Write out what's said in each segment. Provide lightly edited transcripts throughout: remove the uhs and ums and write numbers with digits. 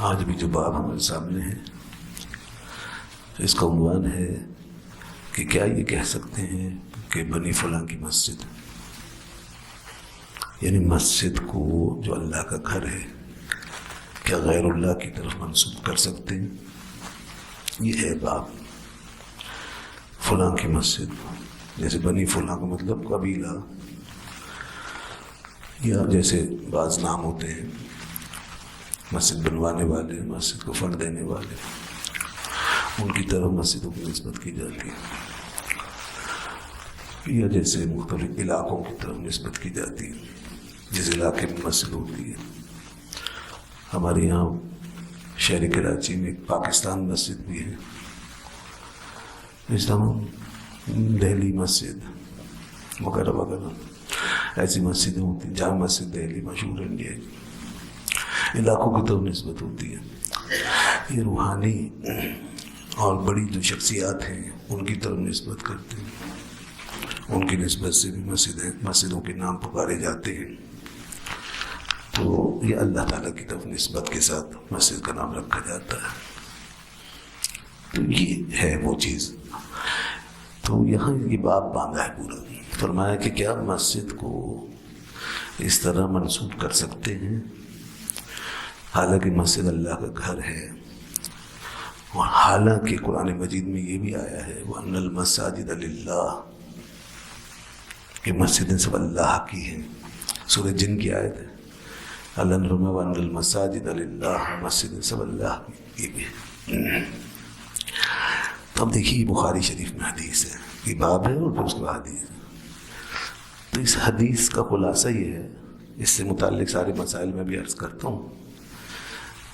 آج بھی جو باب ہمارے سامنے ہے اس کا عنوان ہے کہ کیا یہ کہہ سکتے ہیں کہ بنی فلاں کی مسجد، یعنی مسجد کو جو اللہ کا گھر ہے کیا غیر اللہ کی طرف منسوب کر سکتے ہیں؟ یہ ہے باب فلاں کی مسجد، جیسے بنی فلاں کا مطلب قبیلہ، یا جیسے بعض نام ہوتے ہیں مسجد بنوانے والے، مسجد کو فنڈ دینے والے، ان کی طرف مسجدوں کی نسبت کی جاتی ہے، یا جیسے مختلف علاقوں کی طرف نسبت کی جاتی ہے، جس علاقے میں مسجد ہوتی ہے۔ ہمارے یہاں شہر کراچی میں ایک پاکستان مسجد بھی ہے، اس طرح دہلی مسجد وغیرہ وغیرہ ایسی مسجدیں ہوتی ہیں۔ جامع مسجد دہلی مشہور ہے انڈیا کی، علاقوں کی طرف نسبت ہوتی ہے۔ یہ روحانی اور بڑی جو شخصیات ہیں ان کی طرف نسبت کرتے ہیں، ان کی نسبت سے بھی مسجدوں کے نام پکارے جاتے ہیں، تو یہ اللہ تعالیٰ کی طرف نسبت کے ساتھ مسجد کا نام رکھا جاتا ہے۔ تو یہ ہے وہ چیز۔ تو یہاں یہ باب باندھا ہے پورا، فرمایا کہ کیا مسجد کو اس طرح منسوب کر سکتے ہیں، حالانکہ مسجد اللہ کا گھر ہے، اور حالانکہ قرآن مجید میں یہ بھی آیا ہے وَأَنَّ الْمَسَاجِدَ لِلَّهِ، کہ مسجدیں سب اللہ کی ہیں۔ سورہ جن کی آیت ہے، اللہ نے فرمایا وَأَنَّ الْمَسَاجِدَ لِلَّهِ، مسجدیں سب اللہ کی بھی ہیں۔ تو اب دیکھیے بخاری شریف میں حدیث ہے، یہ باب ہے اور پھر اس کے بعد حدیث ہے۔ تو اس حدیث کا خلاصہ یہ ہے، اس سے متعلق سارے مسائل میں بھی عرض کرتا ہوں،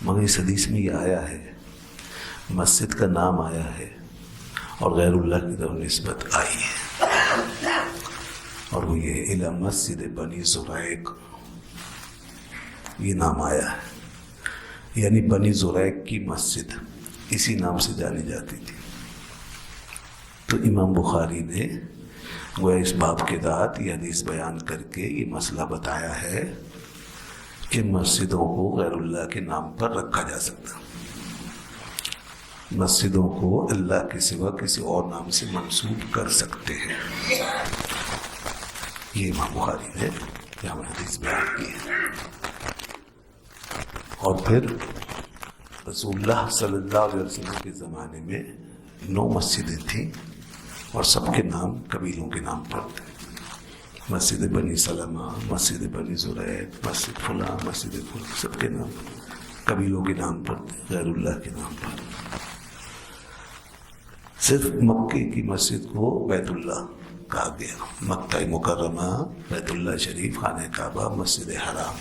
مگر اس حدیث میں یہ آیا ہے، مسجد کا نام آیا ہے اور غیر اللہ کی طرف نسبت آئی ہے، اور وہ یہ الی مسجد بنی زریق، یہ نام آیا ہے، یعنی بنی زریق کی مسجد اسی نام سے جانی جاتی تھی۔ تو امام بخاری نے وہ اس باب کے تحت یہ حدیث بیان کر کے یہ مسئلہ بتایا ہے کہ مسجدوں کو غیر اللہ کے نام پر رکھا جا سکتا، مسجدوں کو اللہ کے سوا کسی اور نام سے منسوب کر سکتے ہیں۔ یہ امام بخاری نے یہاں حدیث بیان کی ہے۔ اور پھر رسول اللہ صلی اللہ علیہ وسلم کے زمانے میں 9 مسجدیں تھیں، اور سب کے نام قبیلوں کے نام پر تھے، مسجد بنی سلمہ، مسجد بنی زریق، مسجد فلاں، مسجد فلاں، سب کے نام قبیلوں کے نام پر تھے، غیر اللہ کے نام پر۔ صرف مکے کی مسجد کو بیت اللہ کہا گیا، مکہ مکرمہ، بیت اللہ شریف، خانہ کعبہ، مسجد حرام،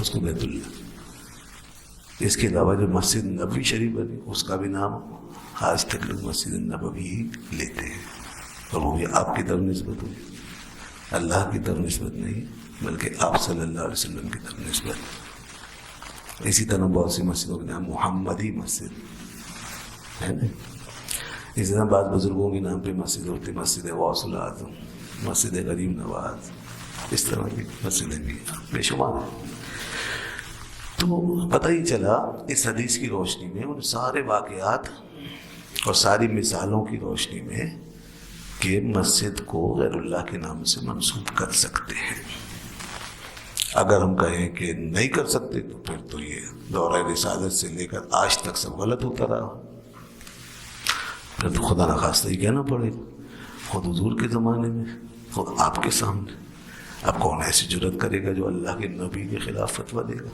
اس کو بیت اللہ۔ اس کے علاوہ جو مسجد نبوی شریف بنی اس کا بھی نام آج تک لوگ مسجد نبوی لیتے ہیں، اور وہ بھی آپ کی طرف نسبت ہوئی، اللہ کی طرف نسبت نہیں بلکہ آپ صلی اللہ علیہ وسلم کی طرف نسبت۔ اسی طرح بہت سی مسجدوں کے نام محمدی مسجد ہے نا، اسی طرح بعض بزرگوں کے نام پہ مسجد ہوتی، مسجد غوث الاعظم، مسجد غریب نواز، اس طرح کی مسجدیں بھی بے شمار ہیں۔ تو پتہ ہی چلا اس حدیث کی روشنی میں، ان سارے واقعات اور ساری مثالوں کی روشنی میں، کہ مسجد کو غیر اللہ کے نام سے منسوب کر سکتے ہیں۔ اگر ہم کہیں کہ نہیں کر سکتے تو پھر تو یہ دورہ رسالت سے لے کر آج تک سب غلط ہوتا رہا، پھر تو خدا نخواستہ ہی کہنا پڑے گا، خود حضور کے زمانے میں، خود آپ کے سامنے۔ اب کون ایسی جرات کرے گا جو اللہ کے نبی کے خلاف فتویٰ دے گا،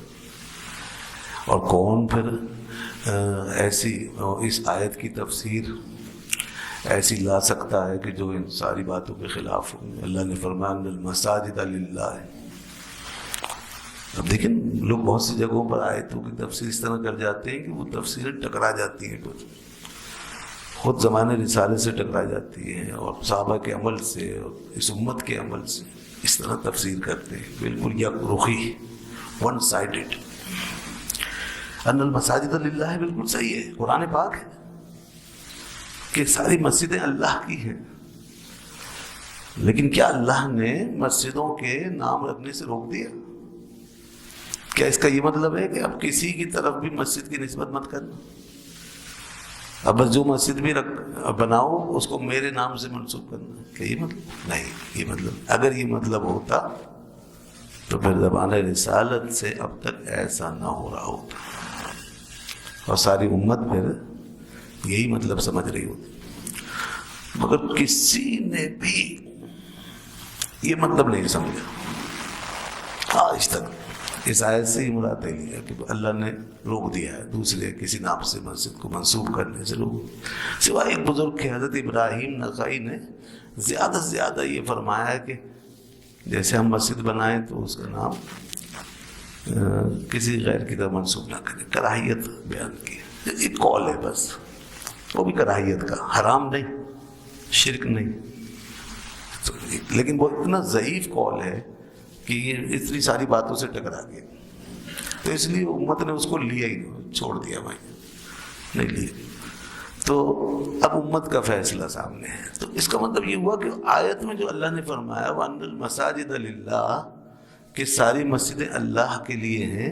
اور کون پھر ایسی اس آیت کی تفسیر ایسی لا سکتا ہے کہ جو ان ساری باتوں کے خلاف ہو۔ اللہ نے فرمایا ان المساجد للہ۔ اب دیکھیں لوگ بہت سی جگہوں پر آیتوں کی تفسیر اس طرح کر جاتے ہیں کہ وہ تفسیریں ٹکرا جاتی ہیں، کچھ خود زمانے رسالے سے ٹکرا جاتی ہیں، اور صحابہ کے عمل سے اور اس امت کے عمل سے اس طرح تفسیر کرتے ہیں، بالکل یک رخی، ون سائیڈڈ۔ ان المساجد للہ بالکل صحیح ہے، قرآن پاک ہے کہ ساری مسجدیں اللہ کی ہیں، لیکن کیا اللہ نے مسجدوں کے نام رکھنے سے روک دیا؟ کیا اس کا یہ مطلب ہے کہ اب کسی کی طرف بھی مسجد کی نسبت مت کرنا؟ اب بس جو مسجد بھی بناؤ اس کو میرے نام سے منسوب کرنا، کیا یہ مطلب؟ نہیں، یہ مطلب اگر یہ مطلب ہوتا تو پھر زبان رسالت سے اب تک ایسا نہ ہو رہا ہوتا، اور ساری امت پھر یہی مطلب سمجھ رہی ہوتی. مگر کسی نے بھی یہ مطلب نہیں سمجھا آج تک. اس آیت سے ہی مراد ہے کہ اللہ نے روک دیا ہے دوسرے کسی نام سے مسجد کو منسوب کرنے سے روک. سوائے ایک بزرگ کے حضرت ابراہیم نخعی نے زیادہ سے زیادہ یہ فرمایا ہے کہ جیسے ہم مسجد بنائیں تو اس کا نام کسی غیر کی طرف منسوب نہ کریں. کراہیت بیان کی، ایک قول ہے بس، وہ بھی کراہیت کا، حرام نہیں، شرک نہیں، لیکن وہ اتنا ضعیف قول ہے کہ یہ اتنی ساری باتوں سے ٹکرا گیا، تو اس لیے امت نے اس کو لیا ہی نہیں، چھوڑ دیا بھائی، نہیں لیا. تو اب امت کا فیصلہ سامنے ہے. تو اس کا مطلب یہ ہوا کہ آیت میں جو اللہ نے فرمایا وَأَنَّ الْمَسَاجِدَ لِلَّهِ کہ ساری مسجدیں اللہ کے لیے ہیں،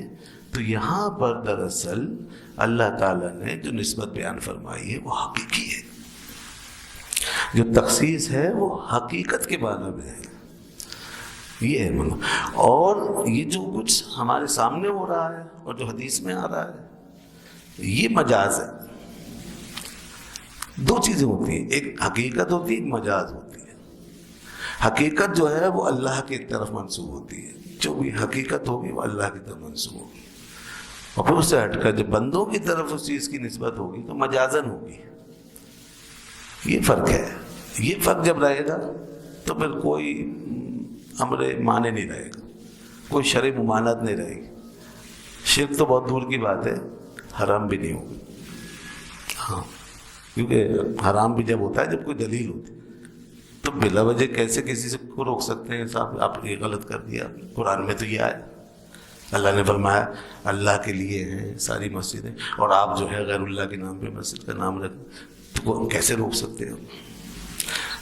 تو یہاں پر دراصل اللہ تعالیٰ نے جو نسبت بیان فرمائی ہے وہ حقیقی ہے. جو تخصیص ہے وہ حقیقت کے معنی میں ہے، یہ ہے معنی. اور یہ جو کچھ ہمارے سامنے ہو رہا ہے اور جو حدیث میں آ رہا ہے یہ مجاز ہے. دو چیزیں ہوتی ہیں، ایک حقیقت ہوتی ہے، ایک مجاز ہوتی ہے. حقیقت جو ہے وہ اللہ کی طرف منسوب ہوتی ہے، جو بھی حقیقت ہوگی وہ اللہ کی طرف منسوب ہوگی، اور پھر اس سے ہٹ کر جب بندوں کی طرف اس چیز کی نسبت ہوگی تو مجازن ہوگی. یہ فرق ہے. یہ فرق جب رہے گا تو پھر کوئی امر مانے نہیں رہے گا، کوئی شرع ممانعت نہیں رہے گی. شرک تو بہت دور کی بات ہے، حرام بھی نہیں ہوگی. ہاں، کیونکہ حرام بھی جب ہوتا ہے جب کوئی دلیل ہوتی، تو بلا وجہ کیسے کسی سے کو روک سکتے ہیں؟ صاحب آپ نے یہ غلط کر دیا. قرآن میں تو یہ آیا، اللہ نے فرمایا اللہ کے لیے ہیں ساری مسجدیں، اور آپ جو ہے غیر اللہ کے نام پہ مسجد کا نام رکھ، تو کیسے روک سکتے ہو؟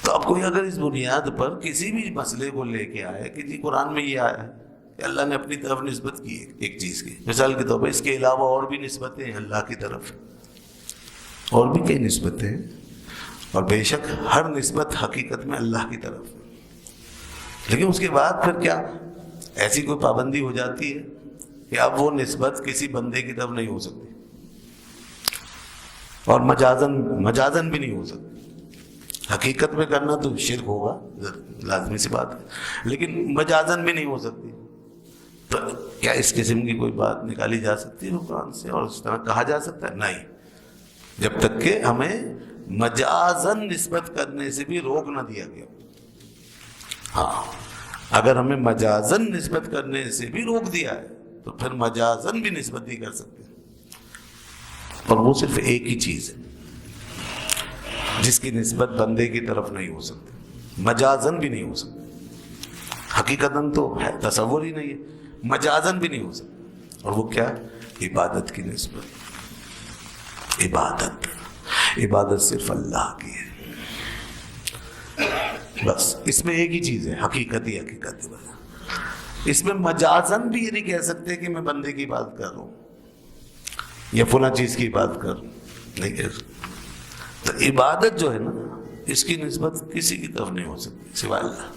تو اب کوئی اگر اس بنیاد پر کسی بھی مسئلے کو لے کے آئے کہ جی قرآن میں یہ آیا ہے کہ اللہ نے اپنی طرف نسبت کی ہے ایک چیز کی، مثال کے طور پر اس کے علاوہ اور بھی نسبتیں ہیں اللہ کی طرف، اور بھی کئی نسبتیں ہیں، اور بے شک ہر نسبت حقیقت میں اللہ کی طرف، لیکن اس کے بعد پھر کیا ایسی کوئی پابندی ہو جاتی ہے کہ اب وہ نسبت کسی بندے کی طرف نہیں ہو سکتی، اور مجازن بھی نہیں ہو سکتی. حقیقت میں کرنا تو شرک ہوگا، لازمی سی بات ہے، لیکن مجازن بھی نہیں ہو سکتی. تو کیا اس قسم کی کوئی بات نکالی جا سکتی ہے قرآن سے اور اس طرح کہا جا سکتا ہے؟ نہیں، جب تک کہ ہمیں مجازن نسبت کرنے سے بھی روک نہ دیا گیا. ہاں، اگر ہمیں مجازن نسبت کرنے سے بھی روک دیا ہے تو پھر مجازن بھی نسبت نہیں کر سکتے. اور وہ صرف ایک ہی چیز ہے جس کی نسبت بندے کی طرف نہیں ہو سکتی، مجازن بھی نہیں ہو سکتی. حقیقتاً تو ہے، تصور ہی نہیں ہے، مجازن بھی نہیں ہو سکتی. اور وہ کیا؟ عبادت کی نسبت. عبادت صرف اللہ کی ہے، بس اس میں ایک ہی چیز ہے، حقیقت. اس میں مجازن بھی یہ نہیں کہہ سکتے کہ میں بندے کی عبادت کر رہا ہوں یا فلاں چیز کی عبادت کر رہا ہوں، نہیں کہہ سکتے. تو عبادت جو ہے نا اس کی نسبت کسی کی طرف نہیں ہو سکتی سوائے اللہ.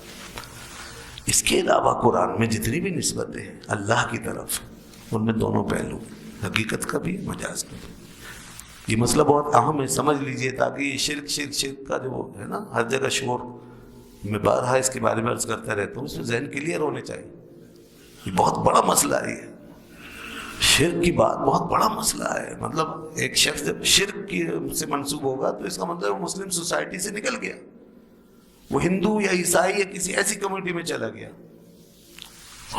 اس کے علاوہ قرآن میں جتنی بھی نسبتیں ہیں اللہ کی طرف، ان میں دونوں پہلو، حقیقت کا بھی، مجاز کا بھی. یہ مسئلہ بہت اہم ہے، سمجھ لیجئے، تاکہ یہ شرک کا جو ہے نا ہر جگہ شور، میں بارہا اس کے بارے میں عرض کرتا رہتا ہوں، اس میں ذہن کلیئر ہونے چاہیے. یہ بہت بڑا مسئلہ ہے، شرک کی بات بہت بڑا مسئلہ ہے. مطلب ایک شخص جب شرک کی سے منسوب ہوگا تو اس کا مطلب وہ مسلم سوسائٹی سے نکل گیا، وہ ہندو یا عیسائی یا کسی ایسی کمیونٹی میں چلا گیا.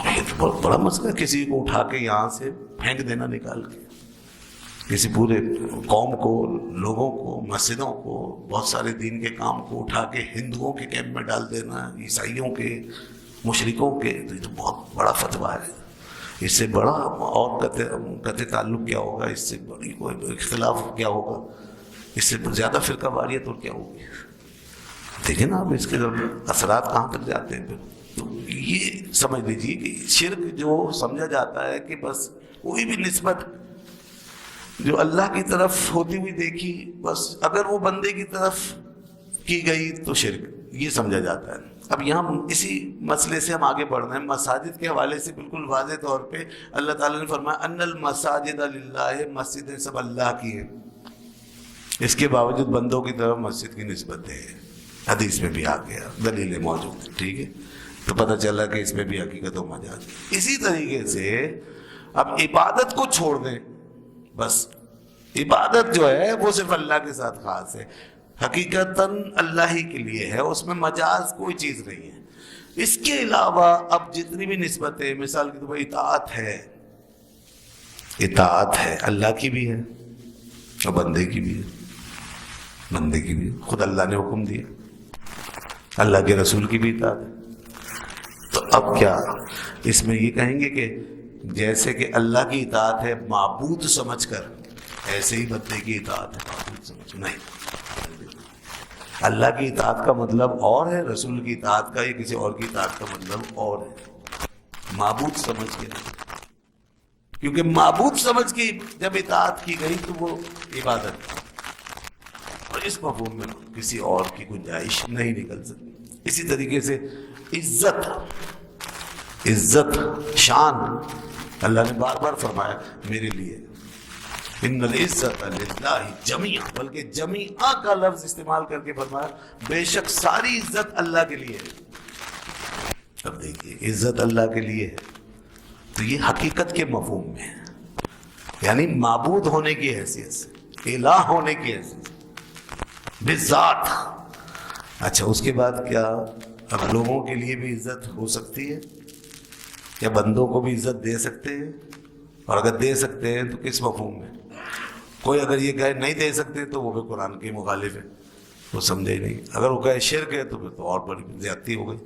یہ تو بہت بڑا مسئلہ ہے. کسی کو اٹھا کے یہاں سے پھینک دینا، نکال کے کسی پورے قوم کو، لوگوں کو، مسجدوں کو، بہت سارے دین کے کام کو اٹھا کے ہندوؤں کے کیمپ میں ڈال دینا، عیسائیوں کے، مشرکوں کے. تو یہ تو بہت بڑا فتویٰ ہے. اس سے بڑا اور قطع تعلق کیا ہوگا، اس سے بڑی کوئی اختلاف کیا ہوگا، اس سے زیادہ فرقہ واریت اور کیا ہوگی. دیکھیں نا آپ اس کے اثرات کہاں تک جاتے ہیں. پھر تو یہ سمجھ لیجیے کہ شرک جو سمجھا جاتا ہے کہ بس کوئی بھی نسبت جو اللہ کی طرف ہوتی ہوئی دیکھی، بس اگر وہ بندے کی طرف کی گئی تو شرک، یہ سمجھا جاتا ہے۔ اب یہاں اسی مسئلے سے ہم آگے بڑھ رہے ہیں، مساجد کے حوالے سے بالکل واضح طور پہ اللہ تعالیٰ نے فرمایا ان المساجد للہ، مسجدیں سب اللہ کی ہیں، اس کے باوجود بندوں کی طرف مسجد کی نسبت ہے، حدیث میں بھی آ گیا، دلیلیں موجود ہیں، ٹھیک ہے، تو پتہ چلا کہ اس میں بھی حقیقت و مجاز۔ اسی طریقے سے اب عبادت کو چھوڑ دیں، بس عبادت جو ہے وہ صرف اللہ کے ساتھ خاص ہے، حقیقتاً اللہ ہی کے لیے ہے، اس میں مجاز کوئی چیز نہیں ہے۔ اس کے علاوہ اب جتنی بھی نسبتیں، مثال کے طور پر اطاعت ہے، اطاعت ہے اللہ کی بھی ہے اور بندے کی بھی ہے، بندے کی بھی ہے، خود اللہ نے حکم دیا، اللہ کے رسول کی بھی اطاعت ہے۔ تو اب کیا اس میں یہ کہیں گے کہ جیسے کہ اللہ کی اطاعت ہے معبود سمجھ کر، ایسے ہی بندے کی اطاعت ہے معبود سمجھ کر؟ نہیں، اللہ کی اطاعت کا مطلب اور ہے، رسول کی اطاعت کا یا کسی اور کی اطاعت کا مطلب اور ہے، معبود سمجھ کے نہیں، کیونکہ معبود سمجھ کے جب اطاعت کی گئی تو وہ عبادت، اور اس مفہوم میں کسی اور کی گنجائش نہیں نکل سکتی۔ اسی طریقے سے عزت، عزت، شان، اللہ نے بار بار فرمایا میرے لیے ان العزت للہ جمیعا، بلکہ جمیعا کا لفظ استعمال کر کے فرمایا بے شک ساری عزت اللہ کے لیے ہے۔ اب دیکھیے عزت اللہ کے لیے ہے تو یہ حقیقت کے مفہوم میں ہے، یعنی معبود ہونے کی حیثیت سے، الہ ہونے کی حیثیت سے، بذات۔ اچھا اس کے بعد کیا اب لوگوں کے لیے بھی عزت ہو سکتی ہے، یا بندوں کو بھی عزت دے سکتے ہیں؟ اور اگر دے سکتے ہیں تو کس مفہوم میں؟ کوئی اگر یہ کہے نہیں دے سکتے تو وہ بھی قرآن کے مخالف ہے، وہ سمجھے ہی نہیں۔ اگر وہ کہے شرک ہے تو پھر تو اور بڑی زیادتی ہو گئی۔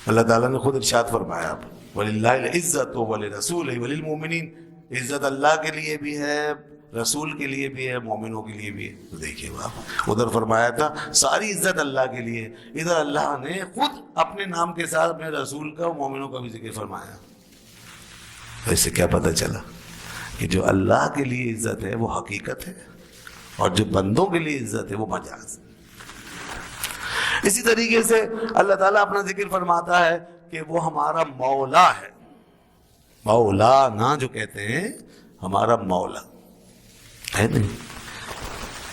اللہ تعالیٰ نے خود ارشاد فرمایا وَلِلَّهِ الْعِزَّةُ وَلِرَسُولِهِ وَلِلْمُؤْمِنِينَ، عزت اللہ کے لیے بھی ہے، رسول کے لیے بھی ہے، مومنوں کے لیے بھی ہے۔ تو دیکھیے آپ ادھر فرمایا تھا ساری عزت اللہ کے لیے، ادھر اللہ نے خود اپنے نام کے ساتھ اپنے رسول کا اور مومنوں کا بھی ذکر فرمایا۔ اس سے کیا پتہ چلا کہ جو اللہ کے لیے عزت ہے وہ حقیقت ہے، اور جو بندوں کے لیے عزت ہے وہ مجاز ہے۔ اسی طریقے سے اللہ تعالیٰ اپنا ذکر فرماتا ہے کہ وہ ہمارا مولا ہے، مولانا جو کہتے ہیں، ہمارا مولا ہے نہیں،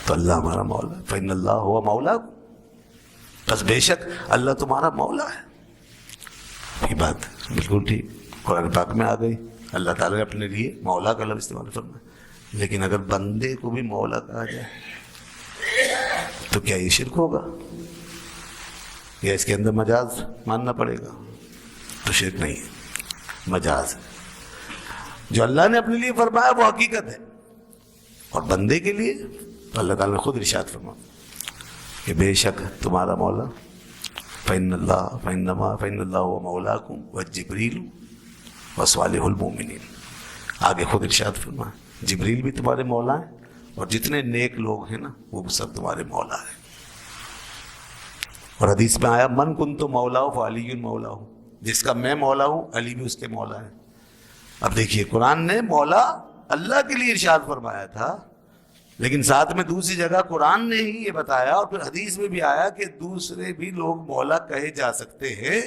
تو اللہ ہمارا مولا، فإن اللہ هو مولاکم، بس بے شک اللہ تمہارا مولا ہے۔ یہ بات بالکل ٹھیک قرآن پاک میں آ گئی، اللہ تعالیٰ نے اپنے لیے مولا کا لفظ استعمال فرمایا۔ لیکن اگر بندے کو بھی مولا کہا جائے تو کیا یہ شرک ہوگا، یا اس کے اندر مجاز ماننا پڑے گا؟ تو شرک نہیں ہے، مجاز ہے۔ جو اللہ نے اپنے لیے فرمایا وہ حقیقت ہے، اور بندے کے لیے تو اللہ تعالیٰ نے خود ارشاد فرمایا کہ بے شک تمہارا مولا، فإن اللہ هو مولاکم وجبریل وصالح المؤمنین، آگے خود ارشاد فرمایا جبریل بھی تمہارے مولا ہیں، اور جتنے نیک لوگ ہیں نا وہ سب تمہارے مولا ہیں۔ اور حدیث میں آیا من کنت مولا فعلی مولا، جس کا میں مولا ہوں علی بھی اس کے مولا ہے۔ اب دیکھیے قرآن نے مولا اللہ کے لیے ارشاد فرمایا تھا، لیکن ساتھ میں دوسری جگہ قرآن نے ہی یہ بتایا، اور پھر حدیث میں بھی آیا کہ دوسرے بھی لوگ مولا کہے جا سکتے ہیں۔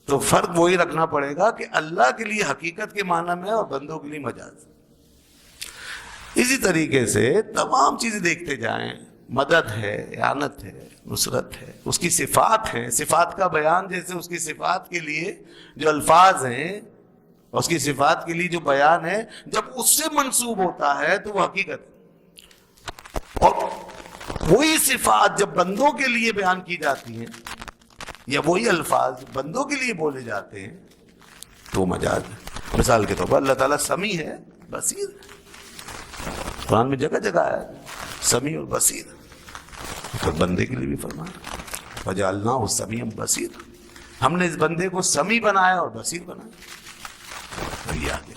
تو فرق وہی رکھنا پڑے گا کہ اللہ کے لیے حقیقت کے معنی میں اور بندوں کے لیے مجاز۔ اسی طریقے سے تمام چیزیں دیکھتے جائیں، مدد ہے، اعانت ہے، نصرت ہے، اس کی صفات ہیں، صفات کا بیان، جیسے اس کی صفات کے لیے جو الفاظ ہیں، اس کی صفات کے لیے جو بیان ہے، جب اس سے منسوب ہوتا ہے تو وہ حقیقت ہے، اور وہی صفات جب بندوں کے لیے بیان کی جاتی ہیں، یا وہی الفاظ بندوں کے لیے بولے جاتے ہیں تو وہ مجاز ہے۔ مثال کے طور پر اللہ تعالیٰ سمیع ہے، بصیر ہے، قرآن میں جگہ جگہ ہے سمیع اور بصیر، پھر بندے کے لیے بھی فرمایا وجعلناہ سمیعا بصیرا، ہم نے اس بندے کو سمیع بنایا اور بصیر بنایا۔ اور یہ آگے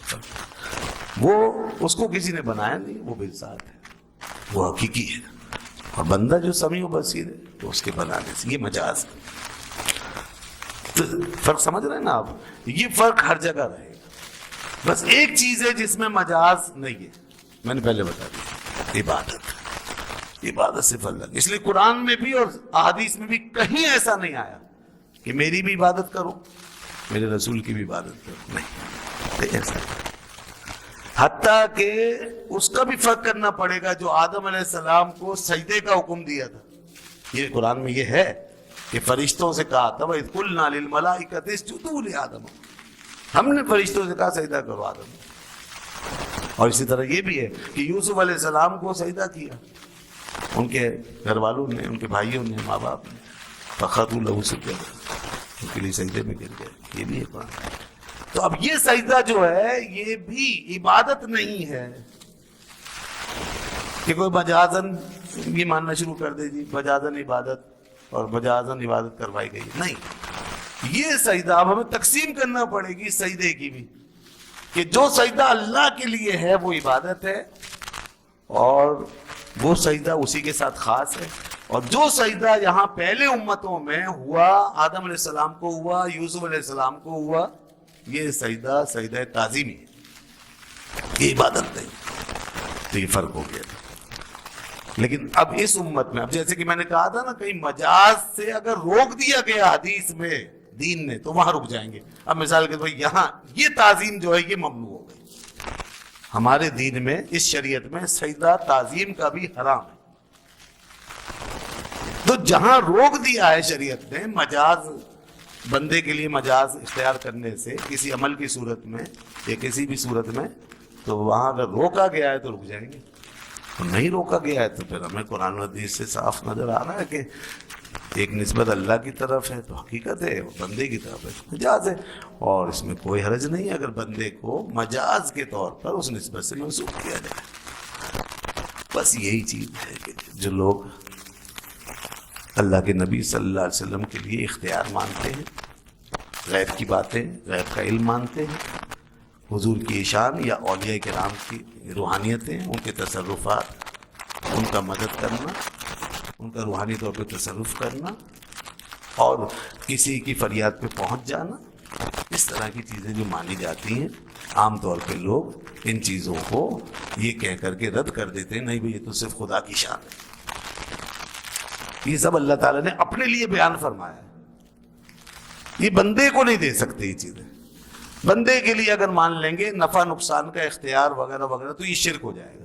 وہ اس کو کسی نے بنایا نہیں، وہ بذات ہے، وہ حقیقی ہے، اور بندہ جو سمیع و بصیر ہے تو اس کے بنانے سے یہ مجاز ہے۔ تو فرق سمجھ رہے ہیں نا آپ؟ یہ فرق ہر جگہ رہے گا. بس ایک چیز ہے جس میں مجاز نہیں ہے، میں نے پہلے بتا دیا، عبادت. عبادت صرف اللہ کی. اس لیے قرآن میں بھی اور احادیث میں بھی کہیں ایسا نہیں آیا کہ میری بھی عبادت کرو، میرے رسول کی بھی عبادت کرو، نہیں ایسا. حتیٰ کہ اس کا بھی فرق کرنا پڑے گا جو آدم علیہ السلام کو سجدے کا حکم دیا تھا. یہ قرآن میں یہ ہے کہ فرشتوں سے کہا تھا وَإِذْ قُلْنَا لِلْمَلَائِكَةِ اسْجُدُوا لِآدَمَ، ہم نے فرشتوں سے کہا سجدہ کرو آدم. اور اسی طرح یہ بھی ہے کہ یوسف علیہ السلام کو سجدہ کیا ان کے گھر والوں نے، ان کے بھائیوں نے، ماں باپ نے، فَخَرُّوا لَهُ سُجَّدًا، ان کے لیے سجدے میں گر گئے. یہ بھی ہے قرآن. تو اب یہ سجدہ جو ہے یہ بھی عبادت نہیں ہے کہ کوئی مجازن یہ ماننا شروع کر دے جی مجازن عبادت اور مجازن عبادت کروائی گئی. نہیں، یہ سجدہ اب ہمیں تقسیم کرنا پڑے گی سجدے کی بھی، کہ جو سجدہ اللہ کے لیے ہے وہ عبادت ہے اور وہ سجدہ اسی کے ساتھ خاص ہے. اور جو سجدہ یہاں پہلے امتوں میں ہوا، آدم علیہ السلام کو ہوا، یوسف علیہ السلام کو ہوا، یہ سجدہ سجدہ تعظیمی ہے، یہ عبادت نہیں. تو یہ فرق ہو گیا. لیکن اب اس امت میں، اب جیسے کہ میں نے کہا تھا نا، کہیں مجاز سے اگر روک دیا گیا حدیث میں دین نے تو وہاں رک جائیں گے. اب مثال کے طور پر یہاں یہ تعظیم جو ہے یہ ممنوع ہو گئی. ہمارے دین میں، اس شریعت میں سجدہ تعظیم کا بھی حرام ہے. تو جہاں روک دیا ہے شریعت نے مجاز، بندے کے لیے مجاز اختیار کرنے سے کسی عمل کی صورت میں یا کسی بھی صورت میں، تو وہاں اگر روکا گیا ہے تو رک جائیں گے. نہیں روکا گیا ہے تو پھر ہمیں قرآن و حدیث سے صاف نظر آ رہا ہے کہ ایک نسبت اللہ کی طرف ہے تو حقیقت ہے، بندے کی طرف ہے مجاز ہے. اور اس میں کوئی حرج نہیں ہے اگر بندے کو مجاز کے طور پر اس نسبت سے منسوخ کیا جائے. بس یہی چیز ہے کہ جو لوگ اللہ کے نبی صلی اللہ علیہ وسلم کے لیے اختیار مانتے ہیں، غیب کی باتیں، غیب کا علم مانتے ہیں، حضور کی شان یا اولیاء کرام کی روحانیتیں، ان کے تصرفات، ان کا مدد کرنا، ان کا روحانی طور پہ تصرف کرنا اور کسی کی فریاد پہ پہنچ جانا، اس طرح کی چیزیں جو مانی جاتی ہیں، عام طور پہ لوگ ان چیزوں کو یہ کہہ کر کے رد کر دیتے ہیں نہیں بھئی یہ تو صرف خدا کی شان ہے. یہ سب اللہ تعالیٰ نے اپنے لیے بیان فرمایا ہے، یہ بندے کو نہیں دے سکتے. یہ چیزیں بندے کے لیے اگر مان لیں گے نفع نقصان کا اختیار وغیرہ وغیرہ تو یہ شرک ہو جائے گا.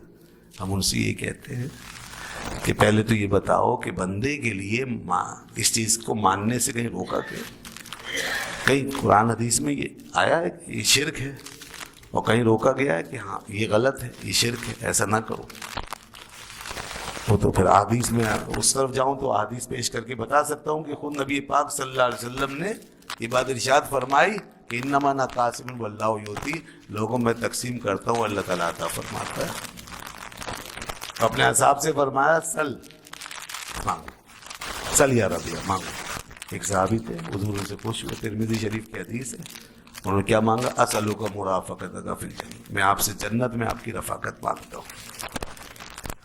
ہم ان سے یہ کہتے ہیں کہ پہلے تو یہ بتاؤ کہ بندے کے لیے اس چیز کو ماننے سے کہیں روکا کہ کہیں قرآن حدیث میں یہ آیا ہے کہ یہ شرک ہے اور کہیں روکا گیا ہے کہ ہاں یہ غلط ہے، یہ شرک ہے، ایسا نہ کرو. وہ تو پھر احادیث میں اس طرف جاؤں تو احادیث پیش کر کے بتا سکتا ہوں کہ خود نبی پاک صلی اللہ علیہ وسلم نے یہ بات ارشاد فرمائی کہ انما انا قاسم واللہ یؤتی، لوگوں میں تقسیم کرتا ہوں اللہ تعالیٰ عطا فرماتا ہے. اپنے اصحاب سے فرمایا سل مانگو، سل یا ربی مانگو. ایک صحابی تھے، حضور سے پوچھ، ترمذی شریف کی حدیث ہے، انہوں نے کیا مانگا؟ اسألک مرافقتک فی الجنہ، میں آپ سے جنت میں آپ کی رفاقت مانگتا ہوں.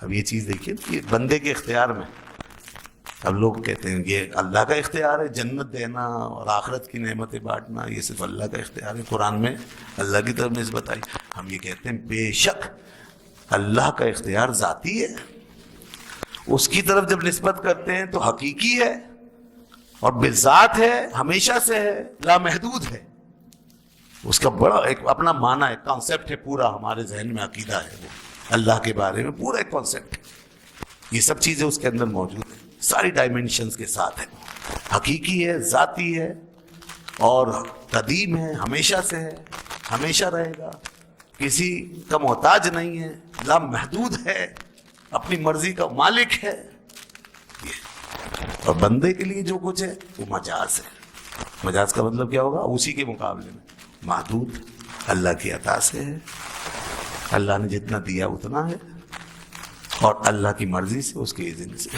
اب یہ چیز دیکھیے کہ بندے کے اختیار میں. اب لوگ کہتے ہیں یہ اللہ کا اختیار ہے، جنت دینا اور آخرت کی نعمتیں بانٹنا یہ صرف اللہ کا اختیار ہے، قرآن میں اللہ کی طرف نسبت آئی. ہم یہ کہتے ہیں بے شک اللہ کا اختیار ذاتی ہے، اس کی طرف جب نسبت کرتے ہیں تو حقیقی ہے اور بذات ہے، ہمیشہ سے ہے، لامحدود ہے. اس کا بڑا ایک اپنا معنی ہے، کانسیپٹ ہے، پورا ہمارے ذہن میں عقیدہ ہے، وہ اللہ کے بارے میں پورا ایک کانسیپٹ ہے. یہ سب چیزیں اس کے اندر موجود ہیں، ساری ڈائمینشنز کے ساتھ ہے. حقیقی ہے، ذاتی ہے اور قدیم ہے، ہمیشہ سے ہے، ہمیشہ رہے گا، کسی کا محتاج نہیں ہے، لامحدود ہے، اپنی مرضی کا مالک ہے. اور بندے کے لیے جو کچھ ہے وہ مجاز ہے. مجاز کا مطلب کیا ہوگا؟ اسی کے مقابلے میں محدود، اللہ کی عطا سے ہے، اللہ نے جتنا دیا اتنا ہے اور اللہ کی مرضی سے، اس کے اذن سے.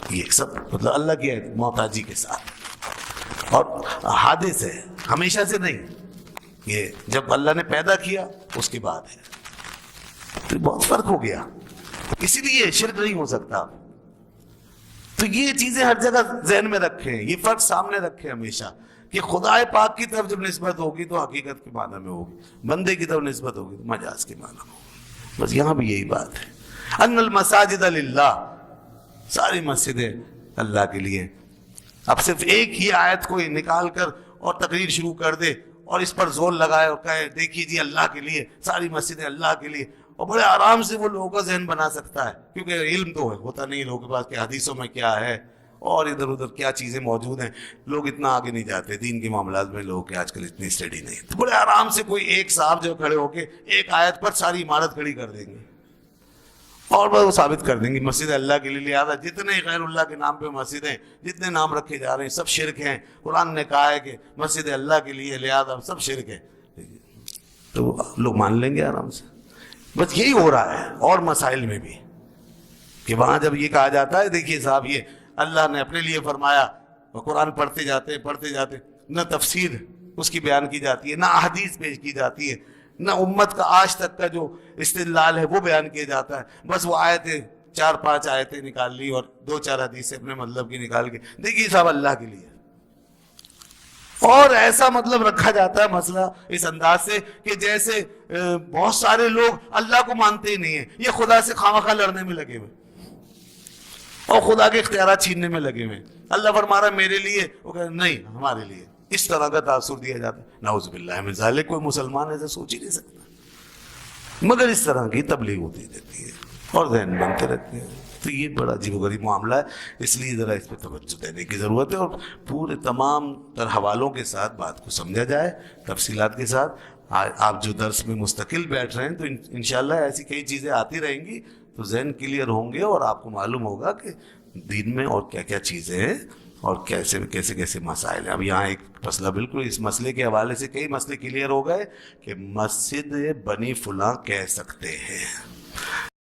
یہ سب مطلب اللہ کی محتاجی کے ساتھ. اور حادث ہے، ہمیشہ سے نہیں، یہ جب اللہ نے پیدا کیا اس کے بعد ہے. تو بہت فرق ہو گیا، اسی لیے شرک نہیں ہو سکتا. تو یہ چیزیں ہر جگہ ذہن میں رکھیں، یہ فرق سامنے رکھیں ہمیشہ کہ خدا پاک کی طرف جب نسبت ہوگی تو حقیقت کے معنی میں ہوگی، بندے کی طرف نسبت ہوگی تو مجاز کے معنی میں ہوگی۔ بس یہاں بھی یہی بات ہے، ان المساجد للہ، ساری مسجدیں اللہ کے لیے۔ اب صرف ایک ہی آیت کو نکال کر اور تقریر شروع کر دے اور اس پر زور لگائے اور کہے دیکھیے جی اللہ کے لیے، ساری مسجدیں اللہ کے لیے، اور بڑے آرام سے وہ لوگوں کا ذہن بنا سکتا ہے، کیونکہ علم تو ہوتا نہیں لوگوں کے پاس کہ حدیثوں میں کیا ہے اور ادھر ادھر کیا چیزیں موجود ہیں۔ لوگ اتنا آگے نہیں جاتے دین کے معاملات میں، لوگوں کے آج کل اتنی اسٹڈی نہیں، تو بڑے آرام سے کوئی ایک صاحب جو کھڑے ہو کے ایک آیت پر ساری عمارت کھڑی کر دیں گے اور وہ ثابت کر دیں گے مسجد اللہ کے لیے، لہٰذا جتنے غیر اللہ کے نام پہ مسجدیں، جتنے نام رکھے جا رہے ہیں سب شرک ہیں، قرآن نے کہا ہے کہ مسجد اللہ کے لیے، لہٰذا سب شرک ہے، تو لوگ مان لیں گے آرام سے۔ بس یہی ہو رہا ہے اور مسائل میں بھی، کہ وہاں جب یہ کہا جاتا ہے دیکھیے صاحب یہ اللہ نے اپنے لیے فرمایا، اور قرآن پڑھتے جاتے نہ تفسیر اس کی بیان کی جاتی ہے، نہ احادیث پیش کی جاتی ہے، نہ امت کا آج تک کا جو استدلال ہے وہ بیان کیا جاتا ہے، بس وہ آیتیں 4-5 آیتیں نکال لی اور 2-4 حدیثیں اپنے مطلب کی نکال کے دیکھیے صاحب اللہ کے لیے، اور ایسا مطلب رکھا جاتا ہے مسئلہ اس انداز سے کہ جیسے بہت سارے لوگ اللہ کو مانتے ہی نہیں ہیں، یہ خدا سے خواہ لڑنے میں لگے ہوئے اور خدا کے اختیارات چھیننے میں لگے ہوئے۔ اللہ فرما رہا ہے میرے لیے، وہ کہتے نہیں ہمارے لیے، اس طرح کا تاثر دیا جاتا ہے۔ نعوذ باللہ من ذالک، کوئی مسلمان ایسا سوچ ہی نہیں سکتا، مگر اس طرح کی تبلیغ ہوتی رہتی ہے اور ذہن بنتے رہتے ہیں، تو یہ بڑا عجیب و غریب معاملہ ہے، اس لیے ذرا اس پہ توجہ دینے کی ضرورت ہے اور پورے تمام تر حوالوں کے ساتھ بات کو سمجھا جائے، تفصیلات کے ساتھ۔ آپ جو درس میں مستقل بیٹھ رہے ہیں تو انشاءاللہ ایسی کئی چیزیں آتی رہیں گی تو ذہن کلیئر ہوں گے اور آپ کو معلوم ہوگا کہ دین میں اور کیا کیا چیزیں ہیں اور کیسے مسائل ہیں۔ اب یہاں ایک مسئلہ بالکل اس مسئلے کے حوالے سے کئی مسئلے کلیئر ہو گئے کہ مسجد بنی فلاں کہہ سکتے ہیں،